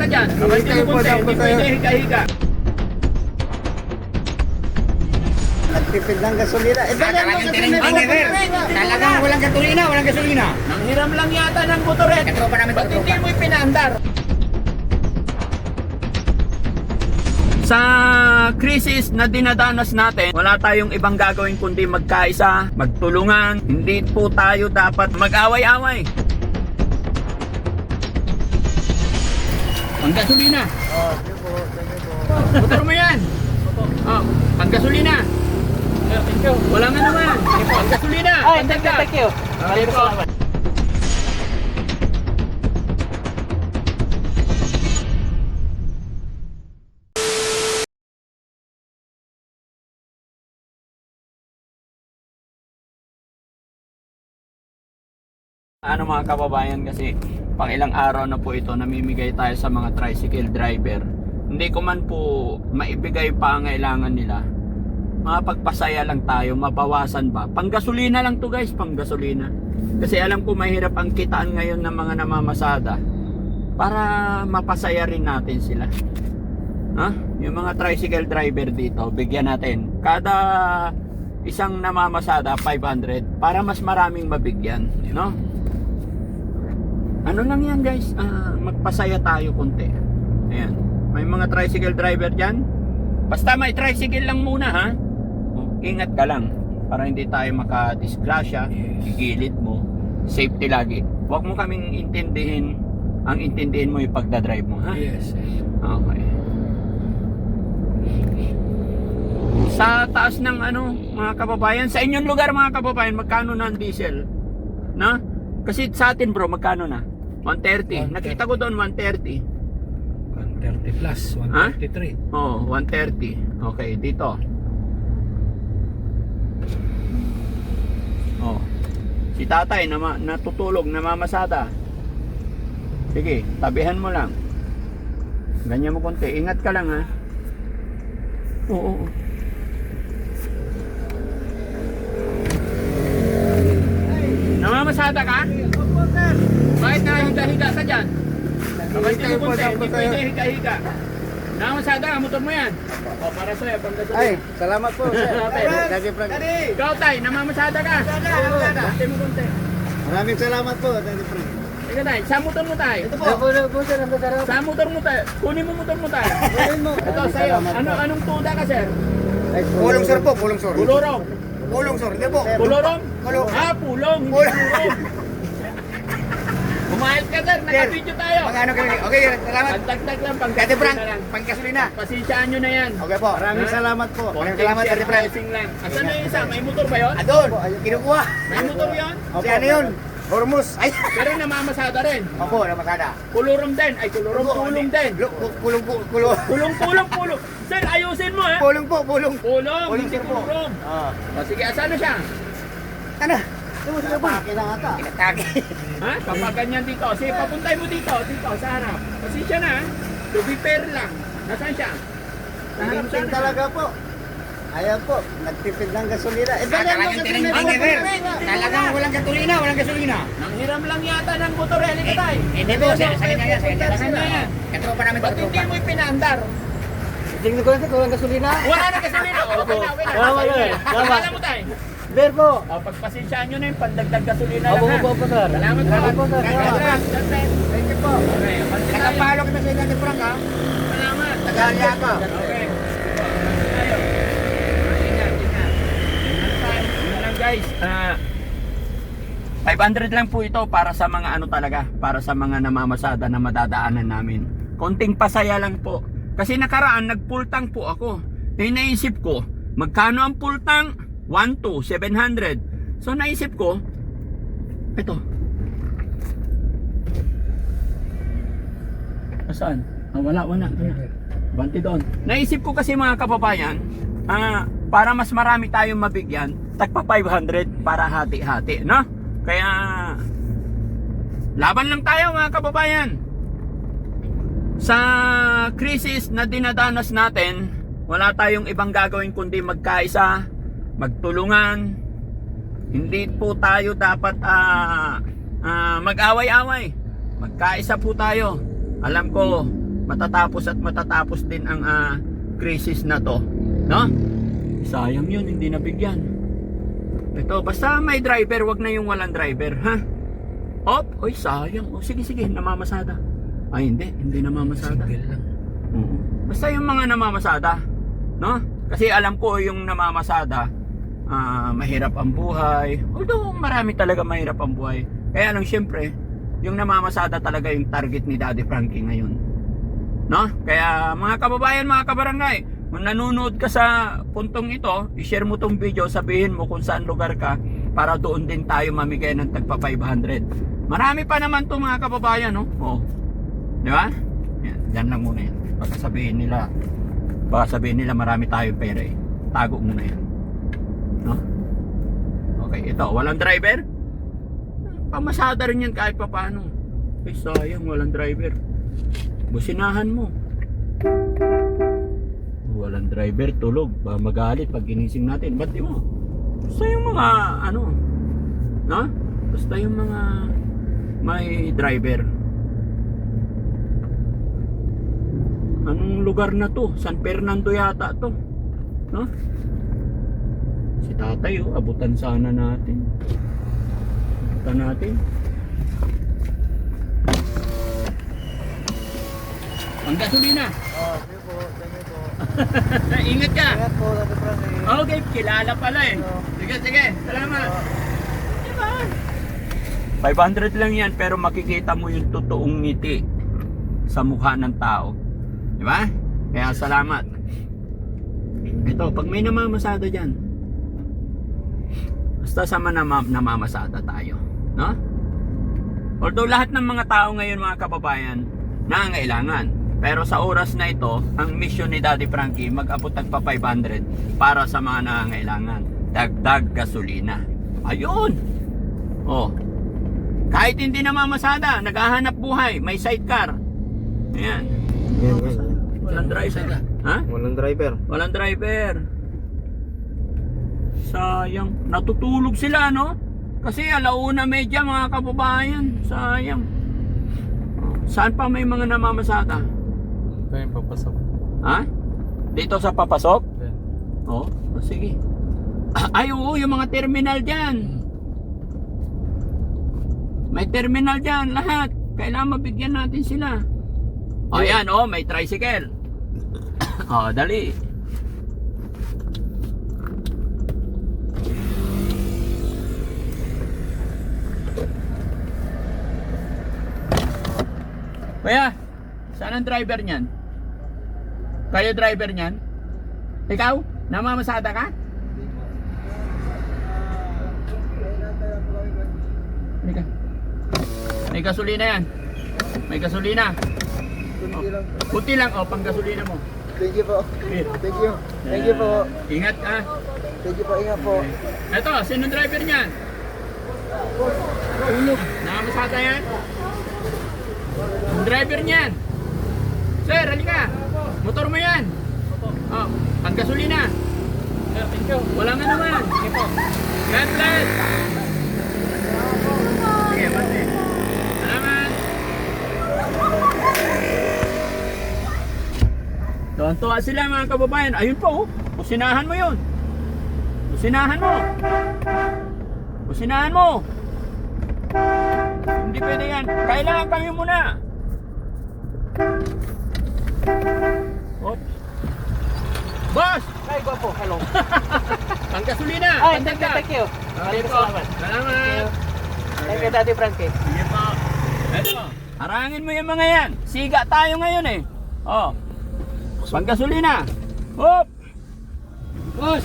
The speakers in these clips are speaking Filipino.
dyan. Hindi mo kunti, hindi pwede higa-higa. Nagtipid ng gasolina. Talagang walang gasolina, walang gasolina. Nanghiram lang yata ng motoret. Katropa namin, Ba't hindi katropa. mo ipinaandar? Sa krisis na dinadanas natin, wala tayong ibang gagawin kundi magkaisa, magtulungan. Hindi po tayo dapat mag-away-away. Panggasolina. Motor mo yan. Oh, panggasolina. Walang ano man. Panggasolina. Thank you. Okay po. Ano mga kababayan, kasi pang ilang araw na po ito namimigay tayo sa mga tricycle driver. Hindi ko man po maibigay pa ang kailangan nila. Mapagpasaya lang tayo, mabawasan ba? Panggasolina lang to guys, panggasolina. Kasi alam ko mahirap ang kitaan ngayon ng mga namamasada. Para mapasaya rin natin sila. Ha? Yung mga tricycle driver dito, bigyan natin. Kada isang namamasada 500 para mas maraming mabigyan, no? Ano lang yan guys, magpasaya tayo konti. Ayan, may mga tricycle driver dyan. Basta may tricycle lang muna ha. Ingat ka lang para hindi tayo makadisgrasya. Gigilid mo, safety lagi. Huwag mo kaming intindihin. Ang intindihin mo yung pagdadrive mo ha. Yes. Okay. Sa taas ng ano mga kababayan, sa inyong lugar mga kababayan, magkano na ang diesel? Na? Kasi sa atin bro, magkano na? 130. Nakita ko doon 130. 130 plus, 133. Oh, 130. Okay, dito. Oh. Si tatay natutulog, namamasada. Sige, tabihan mo lang. Ganyan mo konti. Ingat ka lang ha. Oo. Namamasada ka? Bakit nahiga-higa ka dyan? Bakit hindi mo konti? Hindi pwede higa-higa. Namamasada ka, motor mo yan. O, para sa'yo, panggasolina. Ay, salamat po, sir. Okay. Daddy Frank. Ikaw tay, namamasada ka? Bakit mo konti? Maraming salamat po, Daddy Frank. Ika tay, sa motor mo tay. Ito po, sir, ang sarap. Sa motor mo tay. Kunin mo motor mo tay. Kunin mo. Ito sa'yo. Anong tuda ka sir? Pulong, sir po, pulong, sir. Pulorong. Pulong, sir, hindi po. Pulorong? Pulong. Ah, pulong. Hindi pulong. Umahit ka sir, naka-video tayo. Magkano ka rin? Okay, salamat. Ang dagdag lang, Daddy Frank, panggasolina lang. panggasolina. Pasisyaan nyo na yan. Okay po. Maraming salamat po. Maraming Konting salamat, Daddy Frank. blessing lang. Asan na yung isa? May motor ba yun? Adon, kinukuha. May motor yun? Si ano yun? Hormuz. Ay, Pero namamasada rin. opo, namasada. Kulurong din. Ay, kulurong tulong din. Pulong po, pulong. Pulong. Sir, ayusin mo ha. Pulong po, pulong. Pulong, Pulong, hindi sir po. kulurong. Ah. O, sige, asan na siya? Ano? Pinatake na ata. Pinatake. Ha? Kapag ganyan dito. Sige, papuntay mo dito. Dito, sa harap. Kasi siya na. To be fair lang. Nasaan siya? Sa harap siya Pinting na. talaga po. Ayan po, nagtipid ng gasolina. Talagang walang gasolina, walang gasolina. Nanghiram lang yata ng motor. Halika tayo. Hindi po, sa kanya yan, sa kanya yan. Katropa namin, Ba't hindi katropa. mo ipinaandar? Tingnan ko lang walang gasolina. Wala na gasolina. Okay na. Tama na eh. Tama. Alam mo tayo. Beer po. Pagpasensyaan nyo na yung pandagdag gasolina lang Opo, ha. opo, opo, sir. Salamat Salamat po, sir. Thank you po. Okay, Nakapalo kita sa Daddy Frank ha. Salamat. Naghalya ka. Okay. Ingat. Yun lang guys. 500 lang po ito para sa mga ano talaga, para sa mga namamasada na madadaanan namin. Konting pasaya lang po. Kasi nakaraan nagpultang po ako. Naisip ko, magkano ang pultang? 1,200, 700. So naisip ko, ito. Saan? Wala. Banti doon. Naisip ko kasi mga kababayan, para mas marami tayong mabigyan, tagpa 500 para hati-hati, no? Kaya laban lang tayo mga kababayan. Sa krisis na dinadanas natin, wala tayong ibang gagawin kundi magkaisa, magtulungan. Hindi po tayo dapat mag-away-away. Magkaisa po tayo. Alam ko matatapos at matatapos din ang crisis na to, no? Sayang yun, hindi nabigyan. Ito, basta may driver, wag na yung walang driver, ha? Op, oy, sayang. O, sige, namamasada. Ay, hindi namamasada. Single lang. Oo. Basta yung mga namamasada, no? Kasi alam ko yung namamasada, mahirap ang buhay. Although marami talaga mahirap ang buhay. Kaya lang syempre, yung namamasada talaga yung target ni Daddy Frankie ngayon. No? Kaya mga kababayan, mga kabarangay, kung nanonood ka sa puntong ito, i-share mo tong video, sabihin mo kung saan lugar ka para doon din tayo mamigay ng tagpa 500. Marami pa naman to mga kababayan, no? Oh. Di ba? Yan lang muna yan. Baka sabihin nila marami tayong pera eh. Tago muna yan. No? Okay, ito, walang driver. Pamasada rin yan kahit pa paano. Ay, sayang, walang driver. Businahan mo. Walang driver, tulog. Ba magalit pag ginising natin. Ba't di mo? Basta yung mga, no? Basta yung mga may driver. Anong lugar na to? San Fernando yata to, no? Si tatay, oh, abutan sana natin. Abutan natin. Ang gasolina. Sige po, sige po. Ingat ka. Ingat po, Daddy Frankie. Okay, kilala pala eh. Sige, salamat. Diba? 500 lang yan, pero makikita mo yung totoong ngiti sa mukha ng tao. Diba? Kaya salamat. Ito, pag may namamasada dyan, basta sama namamasada tayo, no? Although lahat ng mga tao ngayon, mga kababayan, nangangailangan. Pero sa oras na ito, ang mission ni Daddy Frankie, mag-abot pa 500 para sa mga nangangailangan. Dagdag gasolina. Ayun! Oh. Kahit hindi namamasada, naghahanap buhay, may sidecar. Ayan. Walang driver. Ha? Walang driver. Walang driver. Sayang. Natutulog sila, no? Kasi 1:30 mga kababayan. Sayang. Saan pa may mga namamasada? Ito yung papasok. Ha? Dito sa papasok? Yeah. Oo. Oh, sige. Ay, oo, yung mga terminal dyan. May terminal dyan, lahat. Kailangan mabigyan natin sila. O, yan, oh, may tricycle. O, dali. Kuya, saan ang driver niyan? Kayo driver niyan? Ikaw? Namamasada ka? Halika. May gasolina yan. May gasolina. Kunti lang po. Puti lang, oh, pang gasolina mo. Thank you po. Here. Thank you. Thank you po. Ingat ka. Thank you po, ingat po. Eto, sinong driver niyan? Ulog. Namamasada yan? Ang driver niyan. Sir, halika. Motor mo yan. Oh, pang gasolina. Thank you. Wala nga naman. Sige po. God bless. Sige, bante. Salamat. Tuwan-tuwa sila mga kababayan. Ayun po, oh. Pusinahan mo yun. Pusinahan mo. Pusinahan mo. Hindi pwede yan. Kailangan kami muna. Oops. Boss! Ay, guwapo. Hello. Pang gasolina. Ay, Pandagdag. thank you. Okay po. Salamat. Salamat. Thank you, Daddy Frankie. Sige po. Eto, harangin mo yung mga yan. Siga tayo ngayon eh. Oh. Pang gasolina. Hop! Boss,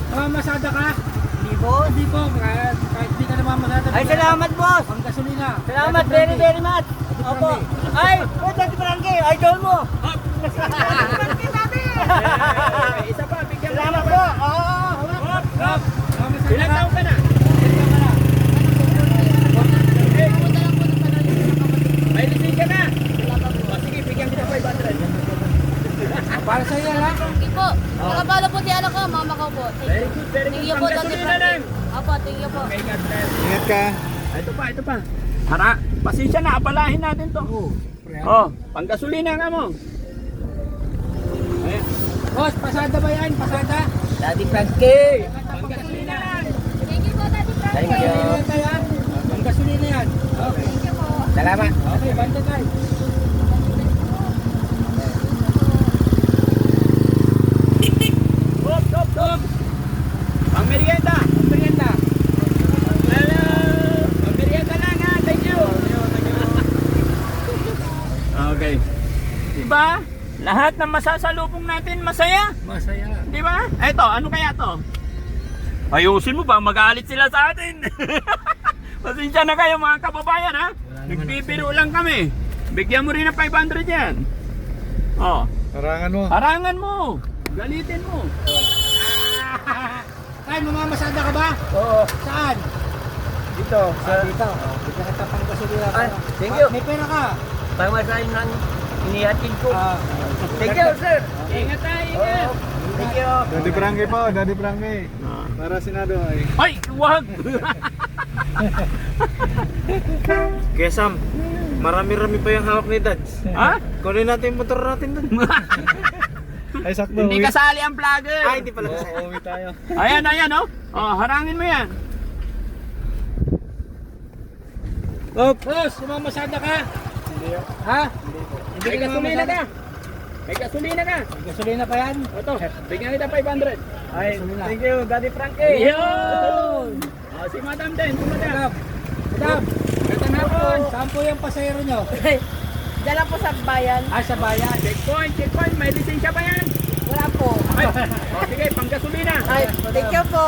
namamasada ka? Hindi po. Hindi po, kahit di ka namamasada. Ay, salamat, boss. Pang gasolina. Salamat, very, very much. Opo. Ay, Daddy Frankie, idol mo. Hop! Isa pa, bigyan mo. Salamat po. Oo. Hop! Hop! Namamasada Ilan ka? taon ka na? May lisensya na. O, sige, bigyan kita 500. Para sa iyo lang. Hindi po. Nakapalo po si anak ko, mama ko po. Very good, very Thank good. you po, Pang Daddy gasolina lang. Frankie. Opo, thank you po. Okay, God bless. Ingat ka. Ito pa. Pasensya na, apalahin natin to. Oh, pang gasolina nga mo. Ayan. Boss, pasada ba yan? Pasada? Daddy Frankie. Panggasolina yan. Thank you po, Daddy Frankie. Thank you. Panggasolina yan. Panggasolina yan. Okay. Thank you po. Salamat. Okay, banda tayo. Stop, stop, stop. Pang merienda. Ang merienda. Hello. Pang merienda lang ha. Thank you. Okay. Diba? Lahat ng masasalubong natin masaya. Masaya. Di ba? Eto, ano kaya to? Ayusin mo ba? Magalit sila sa atin. Pasensya na kayo mga kababayan ha. Nagbibiro lang kami. Bigyan mo rin ng 500 yan. Oh, Karangan mo. harangan mo. Galitin mo. Ay, mamamasada ka ba? Oo. Saan? Dito. Dito. Bigyan kita panggasolina. Ay, thank you. May pera ka. Pamasahin ng inihatid ko. Ah. Thank you, sir. Ingat tayo, ingat. Thank you. Daddy Frankie po, Daddy Frankie. Ah. Para sinado ay. Ay, wag. Kaya Sam, marami-rami pa yung hawak ni Dads. Ha? Kunin natin yung motor natin doon. Ay, sakto. Hindi kasali ang vlogger. Ay, hindi pala kasi. Uwi tayo. Ayan, ayan, oh. Oh, harangin mo yan. Oh, boss, mamamasada ka? Ha? Hindi May ka gasolina mamamasada? ka. May gasolina ka. May gasolina pa yan? Ito, bigyan kita 500. Ay, Thank you, Daddy Frankie. Yun! Oh, si Madam din, si Madam. Madam, Ito na po. saan po yung pasahero nyo? Dala po sa bayan. Ah, sa bayan. Checkpoint, checkpoint. May lisensya ba yan? Wala po. Ay, oh, sige, pang gasolina. Ay, thank you po.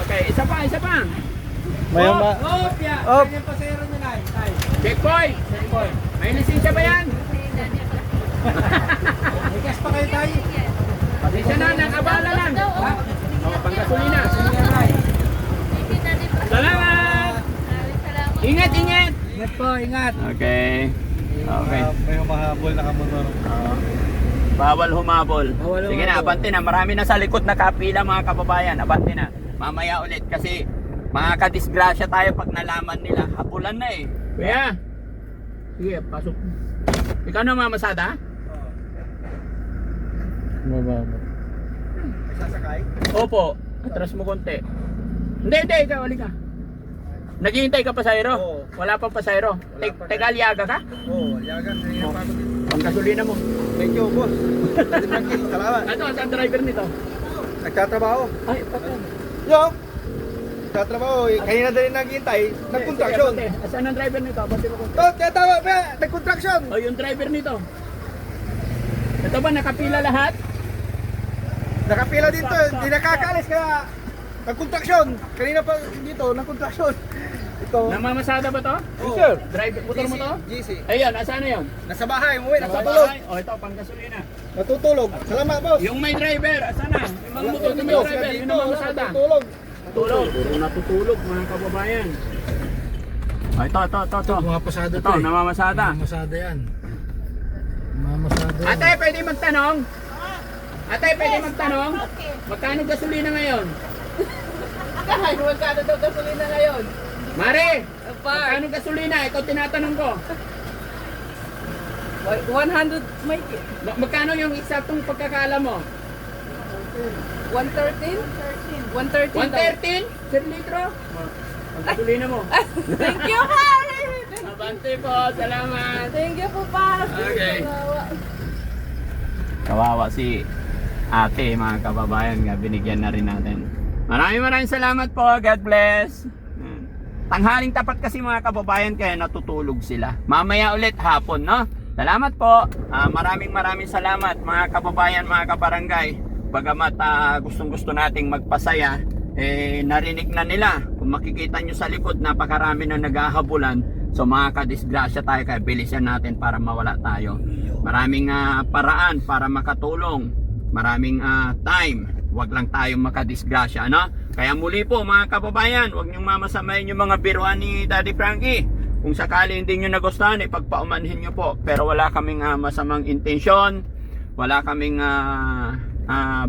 Okay, isa pa, isa pa. May Oh, Oh, yeah. Oh. Saan yung pasahero nyo na? Tay. Checkpoint. Checkpoint. May lisensya ba yan? May gas pa kayo tayo? Lisensya na, nakabala lang. Ha? Oh, pang gasolina. Sige, tay. Thank you, Daddy Frankie. Salamat. Salamat. Ingat, ingat. Ingat po, ingat. Okay. Okay. May humahabol na kamotor. Bawal humabol. Bawal Sige na, humabol. abante na. Marami na sa likod na kapila mga kababayan. Abante na. Mamaya ulit kasi makakadisgrasya tayo pag nalaman nila. Habulan na eh. Kuya. Sige, pasok. Ikaw na mamasada? Mababa. May sasakay? Opo. Atras mo konti. Hindi, ikaw, halika. Naghihintay ka pasayro? Oo. Wala pang pasayro? Wala pa. Tagalyaga ka? Oo, yagan. Nangyayang pa ako dito. Pang gasolina mo. Thank you, boss. Daddy Frankie, salamat. Ano, saan driver nito? Nagtatrabaho. Ay, patay. Yo! Nagtatrabaho. Kanina din naghihintay. Nag-contraction. Saan ang driver nito? Abante mo konti. Oh, kaya tama ba? Nag-contraction. O, yung driver nito. Ito ba, nakapila lahat? Nakapila dito. Hindi nakakaalis kaya nag-contraction. Kanina pa dito, nag-contraction. Ito. Namamasada ba to? Oh, sir. Driver, motor mo to? GC. Ayun, asaan na yun? Nasa bahay, umuwi, natutulog. O, ito, pang gasolina. Natutulog. Salamat, boss. Yung may driver, asaan na? Yung mga motor na may Natutulog. driver, yung Dito, namamasada. natutulog. Natutulog. Puro natutulog, mga kababayan. O, ito. Mga pasada Ito, namamasada. Mamasada yan. Mamasada. Ate, pwede magtanong? Ate, pwede magtanong? Magkano gasolina ngayon? Magkano daw gasolina ngayon? Mare, magkano gasolina? Ikaw tinatanong ko. 100, may Magkano yung eksaktong pagkakala mo? 113? 113 113? Sir litro? Ang gasolina mo. Thank you, pa. Abante po, salamat. Thank you po, pa. Okay. Kawawa si ate, mga kababayan, nga binigyan na rin natin. Maraming salamat po. God bless. Tanghaling tapat kasi mga kababayan, kaya natutulog sila. Mamaya ulit hapon, no? Salamat po. Maraming salamat mga kababayan, mga kabarangay. Bagamat gustong gusto nating magpasaya, narinig na nila. Kung makikita nyo sa likod, napakarami na naghahabulan. So makakadisgrasya tayo, kaya bilisan natin para mawala tayo. Maraming paraan para makatulong. Maraming time. Huwag lang tayong makadisgrasya, ano? Kaya muli po mga kababayan, huwag niyong mamasamayin yung mga biruan ni Daddy Frankie. Kung sakali hindi nyo nagustuhan, ipagpaumanhin nyo po. Pero wala kaming masamang intensyon, wala kaming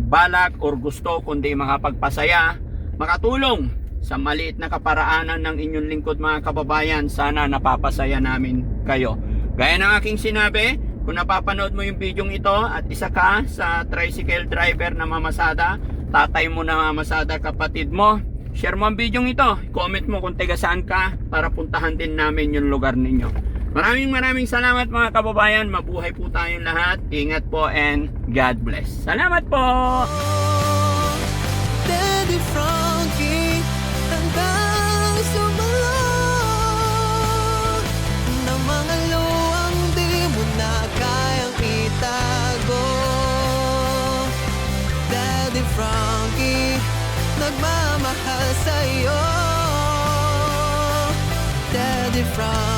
balak or gusto, kundi makapagpasaya, makatulong sa maliit na kaparaanan ng inyong lingkod mga kababayan. Sana napapasaya namin kayo. Gaya ng aking sinabi, kung napapanood mo yung video ito at isa ka sa tricycle driver na mamasada, tatay mo na mamasada, kapatid mo, share mo ang video ito, comment mo kung taga saan ka para puntahan din namin yung lugar ninyo. Maraming salamat mga kababayan, mabuhay po tayong lahat, ingat po and God bless. Salamat po! Daddy Frankie, hanggang sumalong ng mga luwang di mo na kayang itago. Daddy Frankie, nagmamahal sa'yo. Daddy Frankie.